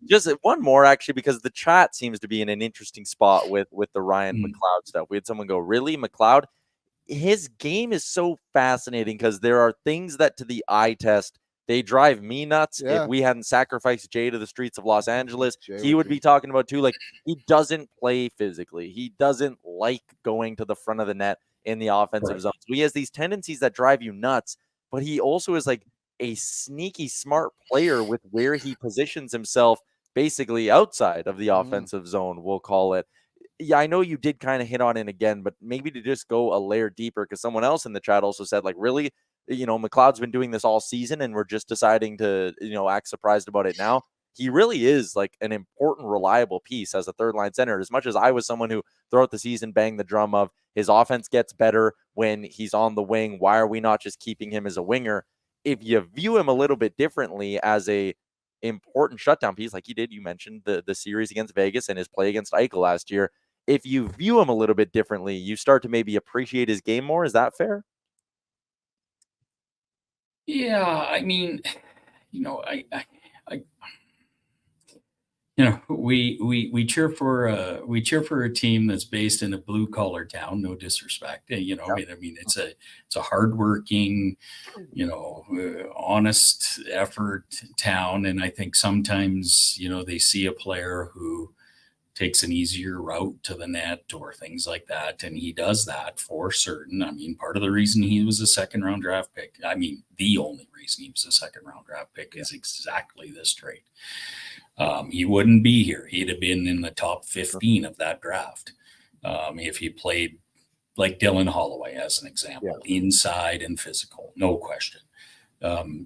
Just one more, actually, because the chat seems to be in an interesting spot with the Ryan McLeod stuff. We had someone go, really, McLeod? His game is so fascinating because there are things that to the eye test, they drive me nuts. If we hadn't sacrificed Jay to the streets of Los Angeles, he would be talking about too. Like, he doesn't play physically. He doesn't like going to the front of the net in the offensive zone. So he has these tendencies that drive you nuts, but he also is like a sneaky smart player with where he positions himself basically outside of the offensive zone, we'll call it. Yeah, I know you did kind of hit on it again, but maybe to just go a layer deeper, because someone else in the chat also said, like, really, McLeod's been doing this all season and we're just deciding to, act surprised about it now. He really is like an important, reliable piece as a third line center. As much as I was someone who throughout the season banged the drum of his offense gets better when he's on the wing, why are we not just keeping him as a winger? If you view him a little bit differently as a important shutdown piece, like you mentioned the series against Vegas and his play against Eichel last year. If you view him a little bit differently, you start to maybe appreciate his game more. Is that fair? Yeah, I mean, we cheer for a team that's based in a blue collar town. No disrespect, I mean, it's a hardworking, honest effort town, and I think sometimes they see a player who takes an easier route to the net or things like that, and he does that for certain. I mean, part of the reason he was a second round draft pick, I mean, the only reason he was a second round draft pick is exactly this trait. He wouldn't be here. He'd have been in the top 15 of that draft if he played like Dylan Holloway, as an example, inside and physical, no question.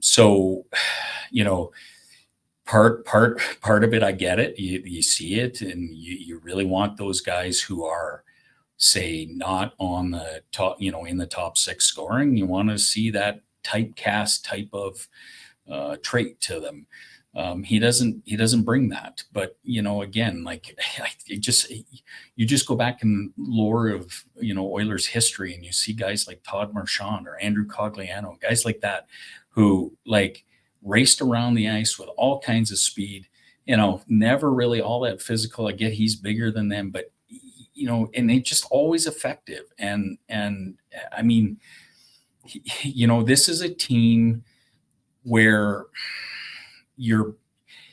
So, part of it, I get it. You see it, and you really want those guys who are, say, not on the top, in the top 6 scoring. You want to see that typecast type of trait to them. He doesn't bring that, but again, like you just go back in lore of Oilers history, and you see guys like Todd Marchand or Andrew Cogliano, guys like that, who like raced around the ice with all kinds of speed, never really all that physical. I get he's bigger than them, but and they just always effective. And I mean, this is a team where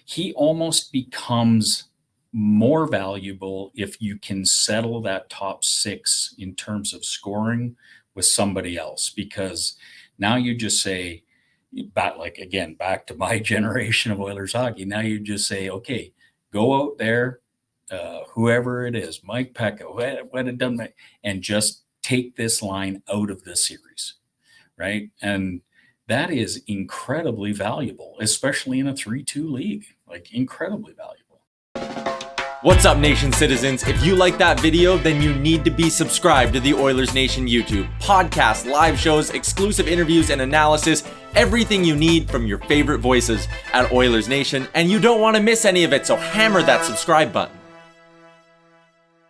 he almost becomes more valuable if you can settle that top 6 in terms of scoring with somebody else, because now you just say, back to my generation of Oilers hockey. Now you just say, okay, go out there, whoever it is, Mike Pekka, what it done, and just take this line out of the series, right? And that is incredibly valuable, especially in a 3-2 league, like incredibly valuable. What's up, Nation citizens? If you like that video, then you need to be subscribed to the Oilers Nation YouTube. Podcasts, live shows, exclusive interviews, and analysis. Everything you need from your favorite voices at Oilers Nation. And you don't want to miss any of it, so hammer that subscribe button.